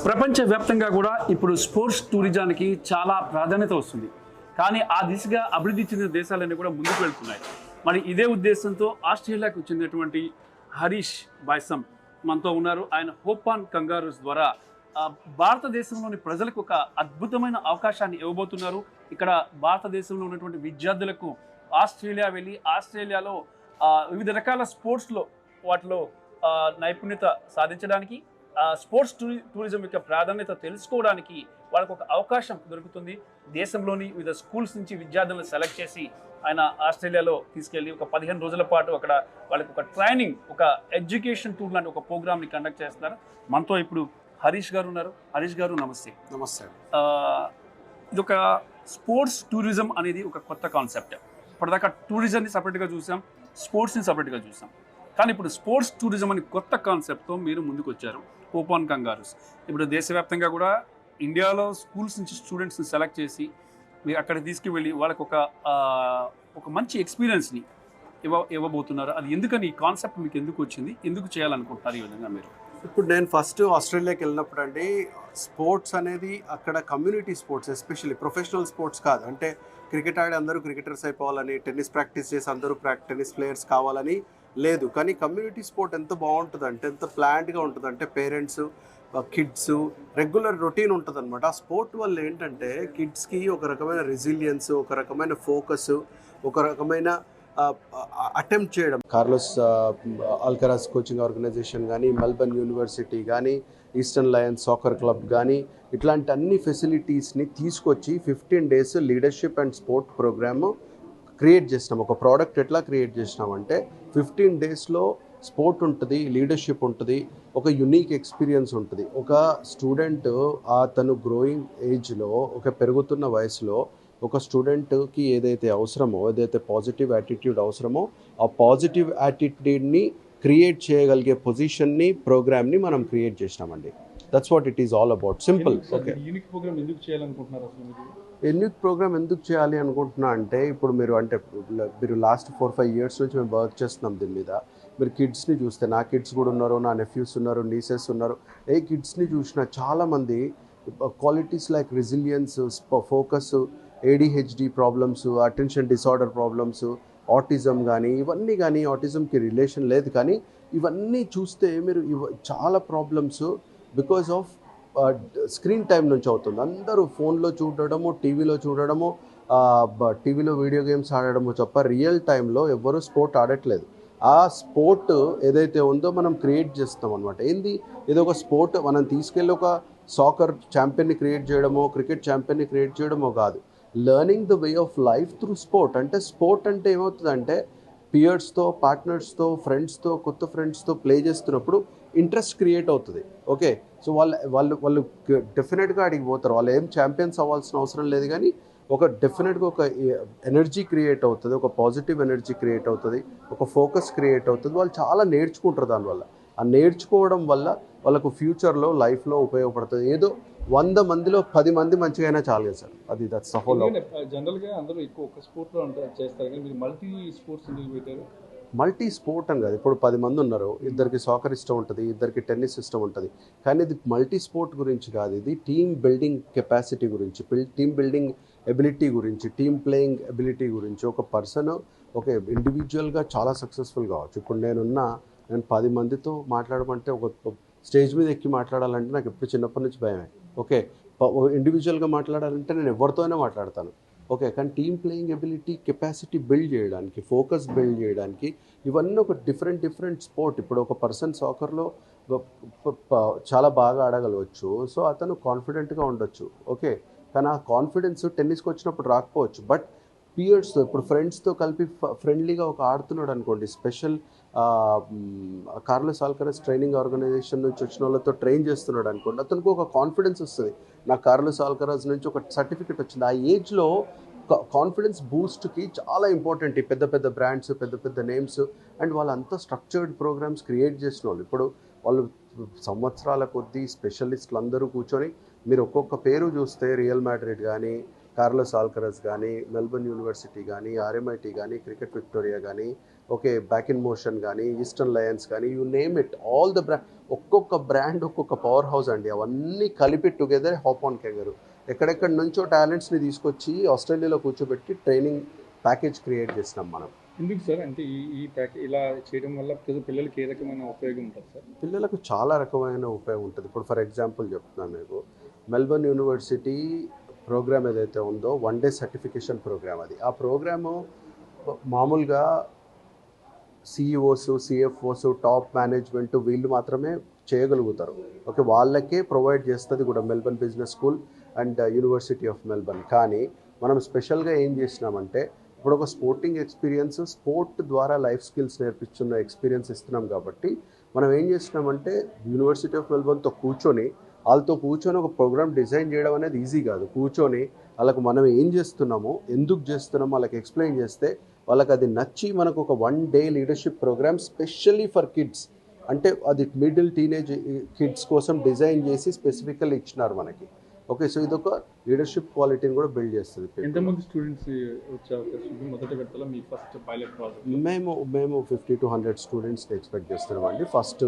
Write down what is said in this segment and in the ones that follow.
ప్రపంచవ్యాప్తంగా కూడా ఇప్పుడు స్పోర్ట్స్ టూరిజానికి చాలా ప్రాధాన్యత వస్తుంది. కానీ ఆ దిశగా అభివృద్ధి చెందిన దేశాలన్నీ కూడా ముందుకు వెళ్తున్నాయి. మరి ఇదే ఉద్దేశంతో ఆస్ట్రేలియాకు చెందినటువంటి హరీష్ బైసం మనతో ఉన్నారు. ఆయన హోపాన్ కంగారూస్ ద్వారా భారతదేశంలోని ప్రజలకు ఒక అద్భుతమైన అవకాశాన్ని ఇవ్వబోతున్నారు. ఇక్కడ భారతదేశంలో ఉన్నటువంటి విద్యార్థులకు ఆస్ట్రేలియా వెళ్ళి ఆస్ట్రేలియాలో వివిధ రకాల స్పోర్ట్స్లో వాటిలో నైపుణ్యత సాధించడానికి, స్పోర్ట్స్ టూరిజం యొక్క ప్రాధాన్యత తెలుసుకోవడానికి వాళ్ళకు ఒక అవకాశం దొరుకుతుంది. దేశంలోని వివిధ స్కూల్స్ నుంచి విద్యార్థులను సెలెక్ట్ చేసి ఆయన ఆస్ట్రేలియాలో తీసుకెళ్ళి ఒక 15 రోజుల పాటు అక్కడ వాళ్ళకి ఒక ట్రైనింగ్, ఒక ఎడ్యుకేషన్ టూర్ లాంటి ఒక ప్రోగ్రామ్ని కండక్ట్ చేస్తున్నారు. మనతో ఇప్పుడు హరీష్ గారు ఉన్నారు. హరీష్ గారు నమస్తే. నమస్తే. ఇది ఒక స్పోర్ట్స్ టూరిజం అనేది ఒక కొత్త కాన్సెప్ట్. ఇప్పటిదాకా టూరిజంని సపరేట్గా చూసాం, స్పోర్ట్స్ని సపరేట్గా చూసాం. కానీ ఇప్పుడు స్పోర్ట్స్ టూరిజం అని కొత్త కాన్సెప్ట్తో మీరు ముందుకు వచ్చారు, హోపాన్ కంగారూస్. ఇప్పుడు దేశవ్యాప్తంగా కూడా ఇండియాలో స్కూల్స్ నుంచి స్టూడెంట్స్ని సెలెక్ట్ చేసి మీరు అక్కడికి తీసుకువెళ్ళి వాళ్ళకు ఒక మంచి ఎక్స్పీరియన్స్ని ఇవ్వబోతున్నారు. అది ఎందుకని ఈ కాన్సెప్ట్ మీకు ఎందుకు వచ్చింది, ఎందుకు చేయాలనుకుంటున్నారు ఈ విధంగా మీరు? ఇప్పుడు నేను ఫస్ట్ ఆస్ట్రేలియాకి వెళ్ళినప్పుడు అండి, స్పోర్ట్స్ అనేది అక్కడ community sports, especially professional sports కాదు. అంటే క్రికెట్ ఆడి అందరూ క్రికెటర్స్ అయిపోవాలని, టెన్నిస్ ప్రాక్టీస్ చేసి అందరూ టెన్నిస్ ప్లేయర్స్ కావాలని లేదు. కానీ కమ్యూనిటీ స్పోర్ట్ ఎంత బాగుంటుంది అంటే, ఎంత ప్లాన్డ్గా ఉంటుంది అంటే, పేరెంట్స్, కిడ్స్ రెగ్యులర్ రొటీన్ ఉంటుంది అనమాట. ఆ స్పోర్ట్ వల్ల ఏంటంటే కిడ్స్కి ఒక రకమైన రెసిలియన్స్, ఒక రకమైన ఫోకస్, ఒక రకమైన అటెంప్ట్ చేయడం. కార్లోస్ అల్కరాజ్ కోచింగ్ ఆర్గనైజేషన్ కానీ, మెల్బర్న్ యూనివర్సిటీ కానీ, ఈస్టర్న్ లయన్స్ సాకర్ క్లబ్ కానీ, ఇట్లాంటి అన్ని ఫెసిలిటీస్ని తీసుకొచ్చి 15 days leadership and sport program create చేసినాం. ఒక ప్రోడక్ట్ ఎట్లా క్రియేట్ చేసినామంటే, 15 daysలో స్పోర్ట్ ఉంటుంది, లీడర్షిప్ ఉంటుంది, ఒక యునీక్ ఎక్స్పీరియన్స్ ఉంటుంది. ఒక స్టూడెంట్ తను గ్రోయింగ్ ఏజ్లో, ఒక పెరుగుతున్న వయసులో ఒక స్టూడెంట్కి ఏదైతే అవసరమో, ఏదైతే పాజిటివ్ యాటిట్యూడ్ అవసరమో, ఆ పాజిటివ్ యాటిట్యూడ్ని క్రియేట్ చేయగలిగే పొజిషన్ని, ప్రోగ్రామ్ని మనం క్రియేట్ చేసినామండి. That's what it is all about. Simple. Okay, unique program ఎందుకు చేయాలనుకుంటున్నారు అసలు? యూనిక్ ప్రోగ్రామ్ ఎందుకు చేయాలి అనుకుంటున్నా అంటే, ఇప్పుడు మీరు లాస్ట్ 4-5 years నుంచి మేము వర్క్ చేస్తున్నాం దీని మీద. మీరు కిడ్స్ని చూస్తే, నా కిడ్స్ కూడా ఉన్నారు, నా నెఫ్యూస్ ఉన్నారు, నీసెస్ ఉన్నారు. ఏ కిడ్స్ని చూసినా చాలామంది qualities like resilience, focus, ADHD problems, attention disorder problems, autism కానీ ఆటిజంకి రిలేషన్ లేదు, కానీ ఇవన్నీ చూస్తే మీరు చాలా problems because off screen time నుంచి అవుతుంది. అందరూ ఫోన్లో చూడడము, టీవీలో చూడడము, టీవీలో వీడియో గేమ్స్ ఆడడము తప్ప రియల్ టైంలో ఎవ్వరూ స్పోర్ట్ ఆడట్లేదు. ఆ స్పోర్ట్ ఏదైతే ఉందో మనం క్రియేట్ చేస్తాం అనమాట. ఏదో ఒక స్పోర్ట్ మనం తీసుకెళ్ళి ఒక సాకర్ ఛాంపియన్ని క్రియేట్ చేయడమో, క్రికెట్ ఛాంపియన్ని క్రియేట్ చేయడమో కాదు. Learning the way of life through sport. అంటే స్పోర్ట్ అంటే ఏమవుతుందంటే, పియర్స్తో, పార్ట్నర్స్తో, ఫ్రెండ్స్తో, కొత్త ఫ్రెండ్స్తో ప్లే చేస్తున్నప్పుడు ఇంట్రెస్ట్ క్రియేట్ అవుతుంది. ఓకే, సో వాళ్ళు డెఫినెట్గా అడిగి పోతారు. వాళ్ళు ఏం ఛాంపియన్స్ అవ్వాల్సిన అవసరం లేదు, కానీ ఒక డెఫినెట్గా ఒక ఎనర్జీ క్రియేట్ అవుతుంది, ఒక పాజిటివ్ ఎనర్జీ క్రియేట్ అవుతుంది, ఒక ఫోకస్ క్రియేట్ అవుతుంది. వాళ్ళు చాలా నేర్చుకుంటారు దానివల్ల. ఆ నేర్చుకోవడం వల్ల వాళ్ళకు ఫ్యూచర్లో, లైఫ్లో ఉపయోగపడుతుంది. ఏదో 100 మందిలో 10 మంది మంచిగా అయినా చాలు కదా సార్. అది దట్స్ ద హోల్. జనరల్గా అందరూ ఎక్కువ ఒక స్పోర్ట్లో చేస్తారు, కానీ మీరు మల్టీ స్పోర్ట్స్ ఎందుకు పెట్టారు? మల్టీ స్పోర్ట్ అని కాదు. ఇప్పుడు 10 మంది ఉన్నారు, ఇద్దరికి సాకర్ ఇష్టం ఉంటుంది, ఇద్దరికి టెన్నిస్ ఇష్టం ఉంటుంది, కానీ ఇది మల్టీ స్పోర్ట్ గురించి కాదు. ఇది టీమ్ బిల్డింగ్ కెపాసిటీ గురించి, టీమ్ బిల్డింగ్ ఎబిలిటీ గురించి, టీమ్ ప్లేయింగ్ ఎబిలిటీ గురించి. ఒక పర్సన్ ఒక ఇండివిజువల్గా చాలా సక్సెస్ఫుల్ కావచ్చు. ఇప్పుడు నేను 10 మందితో మాట్లాడమంటే, ఒక స్టేజ్ మీద ఎక్కి మాట్లాడాలంటే నాకు ఎప్పుడు చిన్నప్పటి నుంచి భయమే. ఓకే, ఇండివిజువల్గా మాట్లాడాలంటే నేను ఎవరితోనే మాట్లాడతాను. ఓకే, కానీ team playing ability, capacity build చేయడానికి, ఫోకస్ బిల్డ్ చేయడానికి, ఇవన్నీ ఒక డిఫరెంట్ స్పోర్ట్. ఇప్పుడు ఒక పర్సన్ సాకర్లో చాలా బాగా ఆడగలవచ్చు, సో అతను కాన్ఫిడెంట్గా ఉండొచ్చు. ఓకే, కానీ ఆ కాన్ఫిడెన్స్ టెన్నిస్కి వచ్చినప్పుడు రాకపోవచ్చు. బట్ పియర్స్తో, ఇప్పుడు ఫ్రెండ్స్తో కలిపి ఫ్రెండ్లీగా ఒక ఆడుతున్నాడు అనుకోండి, special Carlos Alcaraz training organization నుంచి వచ్చిన వాళ్ళతో ట్రైన్ చేస్తున్నాడు అనుకోండి, అతనికి ఒక కాన్ఫిడెన్స్ వస్తుంది. నాకు కార్లోస్ అల్కరాజ్ నుంచి ఒక సర్టిఫికెట్ వచ్చింది. ఆ ఏజ్లో కాన్ఫిడెన్స్ బూస్ట్కి చాలా ఇంపార్టెంట్ ఈ పెద్ద బ్రాండ్స్, పెద్ద నేమ్స్. అండ్ వాళ్ళంతా స్ట్రక్చర్డ్ ప్రోగ్రామ్స్ క్రియేట్ చేసిన వాళ్ళు. ఇప్పుడు వాళ్ళు సంవత్సరాల కొద్దీ స్పెషలిస్టులు అందరూ కూర్చొని, మీరు ఒక్కొక్క పేరు చూస్తే, రియల్ మాడ్రిడ్ కానీ, కార్లోస్ ఆల్కరస్ కానీ, మెల్బర్న్ యూనివర్సిటీ కానీ, ఆర్ఎంఐటి కానీ, క్రికెట్ విక్టోరియా కానీ, ఓకే బ్యాక్ ఇన్ మోషన్ కానీ, ఈస్టర్న్ లయన్స్ కానీ, you name it, all the brand, ఒక్కొక్క బ్రాండ్ ఒక్కొక్క పవర్ హౌస్ అండి. అవన్నీ కలిపి టుగెదర్ హాప్ ఆన్ కెంగరూ. ఎక్కడెక్కడి నుంచో టాలెంట్స్ని తీసుకొచ్చి ఆస్ట్రేలియాలో కూర్చోబెట్టి ట్రైనింగ్ ప్యాకేజ్ క్రియేట్ చేసినాం మనం. ఎందుకు సార్ అంటే ఈ ఇలా చేయడం వల్ల పిల్లలకి ఏ రకమైన ఉపయోగం ఉంటుంది సార్? పిల్లలకు చాలా రకమైన ఉపయోగం ఉంటుంది. ఇప్పుడు ఫర్ ఎగ్జాంపుల్ చెప్తున్నాను మీకు, మెల్బర్న్ యూనివర్సిటీ ప్రోగ్రామ్ ఏదైతే ఉందో 1 డే సర్టిఫికేషన్ ప్రోగ్రామ్ అది. ఆ ప్రోగ్రాము మామూలుగా సిఇఓస్, సిఎఫ్ఓస్, టాప్ మేనేజ్మెంట్ వీళ్ళు మాత్రమే చేయగలుగుతారు. ఓకే, వాళ్ళకే ప్రొవైడ్ చేస్తుంది కూడా Melbourne business school and university of Melbourne. కానీ మనం స్పెషల్గా ఏం చేసినామంటే, ఇప్పుడు ఒక స్పోర్టింగ్ ఎక్స్పీరియన్స్, స్పోర్ట్ ద్వారా లైఫ్ స్కిల్స్ నేర్పిస్తున్న ఎక్స్పీరియన్స్ ఇస్తున్నాం కాబట్టి మనం ఏం చేస్తున్నామంటే యూనివర్సిటీ ఆఫ్ మెల్బర్న్తో కూర్చొని వాళ్ళతో కూర్చొని ఒక ప్రోగ్రామ్ డిజైన్ చేయడం అనేది ఈజీ కాదు. కూర్చొని వాళ్ళకు మనం ఏం చేస్తున్నామో, ఎందుకు చేస్తున్నామో వాళ్ళకి ఎక్స్ప్లెయిన్ చేస్తే వాళ్ళకి అది నచ్చి మనకు ఒక 1 day leadership program specially for kids, అంటే అది మిడిల్ టీనేజ్ కిడ్స్ కోసం డిజైన్ చేసి స్పెసిఫికల్లీ ఇచ్చినారు మనకి. ఓకే, సో ఇది ఒక లీడర్షిప్ క్వాలిటీని కూడా బిల్డ్ చేస్తుంది. ఎంతమంది స్టూడెంట్స్ వచ్చే అవకాశం ఉంది మొదటి విడతలో మీ ఫస్ట్ పైలట్ ప్రాజెక్ట్? మేము 50 to 100 స్టూడెంట్స్ని ఎక్స్పెక్ట్ చేస్తున్నామండి ఫస్ట్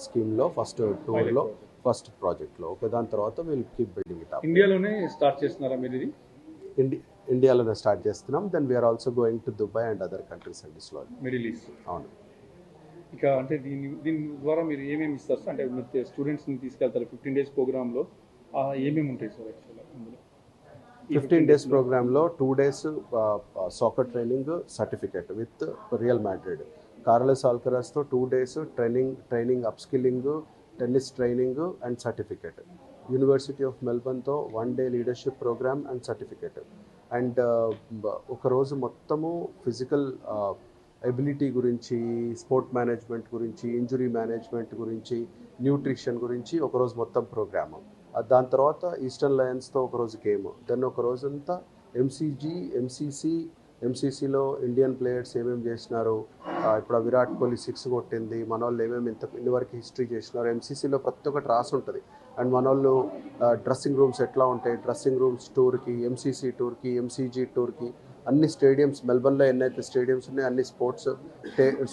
స్కీమ్లో, ఫస్ట్ టూర్లో, ఫస్ట్ ప్రాజెక్ట్లో. ఓకే, దాని తర్వాత we'll keep building it up. ఇండియాలోనే స్టార్ట్ చేస్తున్నారా మీరు ఇది? ఇండియాలోనే స్టార్ట్ చేస్తున్నాం. Then we're also going to Dubai and other countries అండి స్లోలీ. Middle east. అవును. ఇక అంటే దీని ద్వారా మీరు ఏమేమి ఇస్తారు అంటే మీరు స్టూడెంట్స్ని తీసుకెళ్తారు 15 days ప్రోగ్రాంలో, ఏమేమి ఉంటాయి సార్ యాక్చువల్గా ఇందులో? 15 days ప్రోగ్రాంలో 2 days soccer training certificate with Real Madrid, Carlos ఆల్కరాస్తో 2 days training upskilling, tennis training and certificate, university of మెల్బర్న్తో 1 day leadership program and certificate, and ఒకరోజు మొత్తము ఫిజికల్ ఎబిలిటీ గురించి, స్పోర్ట్ మేనేజ్మెంట్ గురించి, ఇంజురీ మేనేజ్మెంట్ గురించి, న్యూట్రిషన్ గురించి ఒకరోజు మొత్తం ప్రోగ్రాము. దాని తర్వాత ఈస్టర్న్ లయన్స్తో ఒకరోజు గేమ్, దెన్ ఒక రోజంతా ఎంసీసీలో ఇండియన్ ప్లేయర్స్ ఏమేమి చేసినారు, ఇప్పుడు విరాట్ కోహ్లీ 6 కొట్టింది, మన వాళ్ళు ఏమేమి ఇదివరకు హిస్టరీ చేసినారు, ఎంసీసీలో ప్రతి ఒక్కటి రాసి ఉంటుంది. అండ్ మన వాళ్ళు డ్రెస్సింగ్ రూమ్స్ ఎట్లా ఉంటాయి, డ్రెస్సింగ్ రూమ్స్ టూర్కి, ఎంసీసీ టూర్కి, ఎంసీజీ టూర్కి, అన్ని స్టేడియంస్ మెల్బర్న్లో ఎన్నైతే స్టేడియంస్ ఉన్నాయో అన్ని స్పోర్ట్స్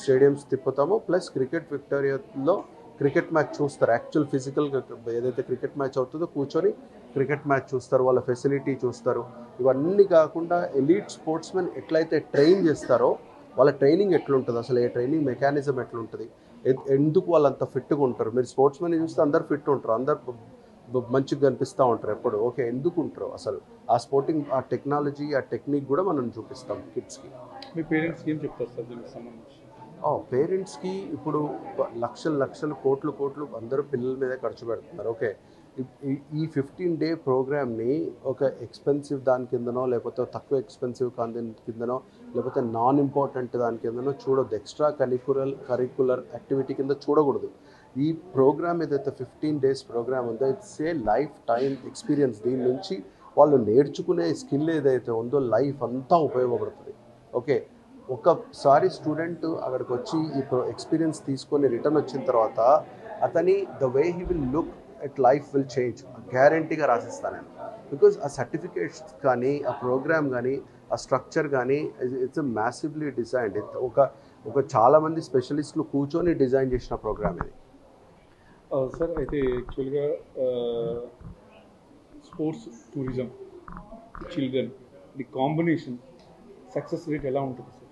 స్టేడియంస్ తిప్పుతాము. ప్లస్ క్రికెట్ విక్టోరియాలో క్రికెట్ మ్యాచ్ చూస్తారు. యాక్చువల్ ఫిజికల్గా ఏదైతే క్రికెట్ మ్యాచ్ అవుతుందో కూర్చొని క్రికెట్ మ్యాచ్ చూస్తారు, వాళ్ళ ఫెసిలిటీ చూస్తారు. ఇవన్నీ కాకుండా ఎలీట్ స్పోర్ట్స్మెన్ ఎట్లయితే ట్రైన్ చేస్తారో వాళ్ళ ట్రైనింగ్ ఎట్లుంటుంది, అసలు ఏ ట్రైనింగ్ మెకానిజం ఎట్లుంటుంది, ఎందుకు వాళ్ళు అంత ఫిట్గా ఉంటారు. మీరు స్పోర్ట్స్మెన్ చూస్తే అందరు ఫిట్ ఉంటారు, అందరు మంచిగా కనిపిస్తూ ఉంటారు ఎప్పుడు. ఓకే, ఎందుకు ఉంటారు అసలు ఆ స్పోర్టింగ్, ఆ టెక్నాలజీ, ఆ టెక్నిక్ కూడా మనం చూపిస్తాం కిడ్స్కి. మీ పేరెంట్స్కి ఏం చెప్తారు సార్ దీనికి సంబంధించి? పేరెంట్స్కి ఇప్పుడు లక్షలు కోట్లు అందరూ పిల్లల మీదే ఖర్చు పెడుతున్నారు. ఓకే, ఈ 15 day ప్రోగ్రామ్ని ఒక ఎక్స్పెన్సివ్ దాని కిందనో, లేకపోతే తక్కువ ఎక్స్పెన్సివ్ కిందనో, లేకపోతే నాన్ ఇంపార్టెంట్ దాని కిందనో చూడొద్దు. ఎక్స్ట్రా కరికులర్ యాక్టివిటీ కింద చూడకూడదు. ఈ ప్రోగ్రామ్ ఏదైతే 15 days ప్రోగ్రామ్ ఉందో it's a life time experience. దీని నుంచి వాళ్ళు నేర్చుకునే స్కిల్ ఏదైతే ఉందో లైఫ్ అంతా ఉపయోగపడుతుంది. ఓకే, ఒకసారి స్టూడెంట్ అక్కడికి వచ్చి ఈ ఎక్స్పీరియన్స్ తీసుకొని రిటర్న్ వచ్చిన తర్వాత అతని the way he will look at life will change, గ్యారంటీగా రాసిస్తాను నేను. బికాజ్ ఆ సర్టిఫికేట్స్ కానీ, ఆ ప్రోగ్రామ్ కానీ, ఆ స్ట్రక్చర్ కానీ ఇట్స్ మ్యాసివ్లీ డిజైన్డ్. ఒక చాలామంది స్పెషలిస్టులు కూర్చొని డిజైన్ చేసిన ప్రోగ్రామ్ ఇది. సార్ అయితే యాక్చువల్గా sports tourism children the combination success rate ఎలా ఉంటుంది సార్?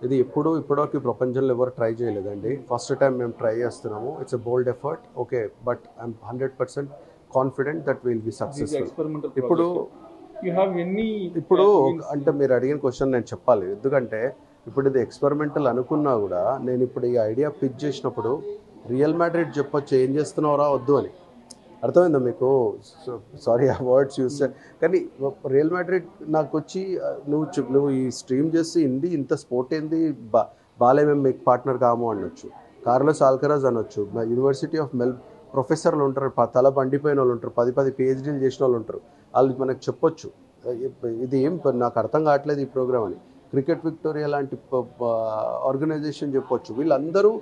ఇది ఇప్పటివరకు ప్రపంచంలో ఎవరు ట్రై చేయలేదండి. ఫస్ట్ టైం మేము ట్రై చేస్తున్నాము. It's a bold effort. Okay, but I'm 100% confident that will be successful. ఇప్పుడు అంటే మీరు అడిగిన క్వశ్చన్ నేను చెప్పాలి, ఎందుకంటే ఇప్పుడు ఇది ఎక్స్పెరిమెంటల్ అనుకున్నా కూడా నేను ఇప్పుడు ఈ ఐడియా పిచ్ చేసినప్పుడు రియల్ మాడ్రిడ్ చెప్పొచ్చు ఏం చేస్తున్నావురా వద్దు అని. అర్థమైందా మీకు? సారీ ఆ వర్డ్స్ యూస్, కానీ రియల్ మాడ్రిడ్ నాకు వచ్చి నువ్వు ఈ స్ట్రీమ్ చేసి ఇంత స్పోర్ట్ ఏంది, బాలే మేము మీకు పార్ట్నర్ కాము అనొచ్చు, కార్లోస్ ఆల్కరాజ్ అనొచ్చు, యూనివర్సిటీ ఆఫ్ ప్రొఫెసర్లు ఉంటారు, తల బండిపోయిన వాళ్ళు ఉంటారు, 10 PhDలు చేసిన వాళ్ళు ఉంటారు, వాళ్ళు మనకు చెప్పొచ్చు ఇది ఏం నాకు అర్థం కావట్లేదు ఈ ప్రోగ్రామ్ అని. క్రికెట్ విక్టోరియా లాంటి ఆర్గనైజేషన్ చెప్పొచ్చు. వీళ్ళందరూ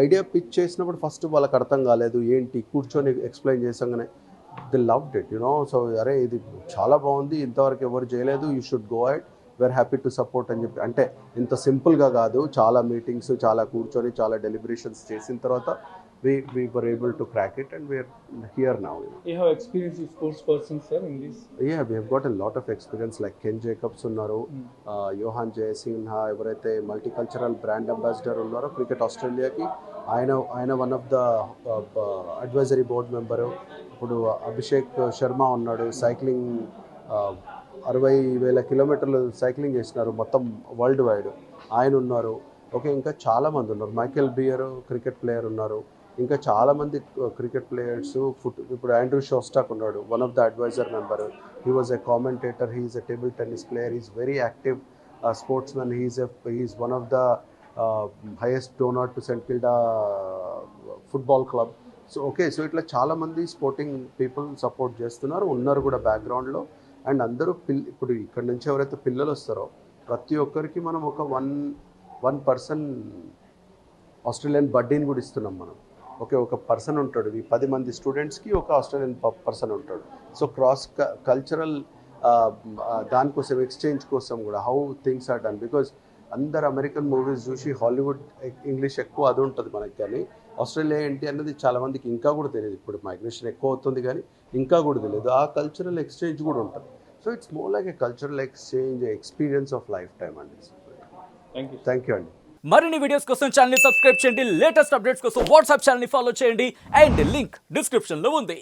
ఐడియా పిచ్ చేసినప్పుడు ఫస్ట్ వాళ్ళకి అర్థం కాలేదు ఏంటి, కూర్చొని ఎక్స్ప్లెయిన్ చేసాగానే దే లవ్డ్ ఇట్ సో అరే ఇది చాలా బాగుంది, ఇంతవరకు ఎవరు చేయలేదు, you should go at, we're happy to support అని చెప్పి. అంటే ఇంత సింపుల్గా కాదు, చాలా మీటింగ్స్, చాలా కూర్చొని, చాలా డెలిబరేషన్స్ చేసిన తర్వాత we were able to crack it and we're here now. You have experience with sports persons, sir, in this? Yeah, we have got a lot of experience like Ken Jacobs unnaru, Johan Jayasinha, ఎవరైతే multicultural brand ambassador ఉన్నారో cricket ఆస్ట్రేలియాకి, ఆయన one of the advisory board member. ఇప్పుడు అభిషేక్ శర్మ ఉన్నాడు, cycling 60,000 కిలోమీటర్లు cycling చేసినారు మొత్తం world wide, ఆయన ఉన్నారు. ఓకే, ఇంకా చాలామంది ఉన్నారు. మైకెల్ బియర్ క్రికెట్ ప్లేయర్ ఉన్నారు, ఇంకా చాలామంది క్రికెట్ ప్లేయర్స్. ఇప్పుడు ఆండ్రూ షోస్టాక్ ఉన్నాడు, one of the adviser member. He was a commentator, he is a table tennis player, is very active sports man. He's one of the highest donor to Saint Kilda football club. So okay, so ఇట్లా చాలామంది sporting people support చేస్తున్నారు, ఉన్నారు కూడా బ్యాక్గ్రౌండ్లో. And అందరూ ఇప్పుడు ఇక్కడ నుంచి ఎవరైతే పిల్లలు వస్తారో ప్రతి ఒక్కరికి మనం ఒక వన్ పర్సన్ ఆస్ట్రేలియన్ బడ్డీని కూడా ఇస్తున్నాం మనం. ఓకే, ఒక పర్సన్ ఉంటాడు, ఈ 10 మంది స్టూడెంట్స్కి ఒక ఆస్ట్రేలియన్ పర్సన్ ఉంటాడు. సో క్రాస్ కల్చరల్ దానికోసం, ఎక్స్చేంజ్ కోసం కూడా how things are done. Because అందరు అమెరికన్ మూవీస్ చూసి హాలీవుడ్ ఇంగ్లీష్ ఎక్కువ అది ఉంటుంది మనకి, కానీ ఆస్ట్రేలియా ఏంటి అన్నది చాలామందికి ఇంకా కూడా తెలియదు. ఇప్పుడు మైగ్రేషన్ ఎక్కువ అవుతుంది కానీ ఇంకా కూడా తెలియదు. ఆ కల్చరల్ ఎక్స్చేంజ్ కూడా ఉంటుంది. So it's more like A cultural exchange, experience of life time అండి. థ్యాంక్ యూ అండి. మరిన్ని వీడియోస్ కోసం ఛానల్ ని సబ్స్క్రైబ్ చేయండి, లేటెస్ట్ అప్డేట్స్ కోసం వాట్సాప్ ఛానల్ ని ఫాలో చేయండి, అండ్ లింక్ డిస్క్రిప్షన్ లో ఉంది.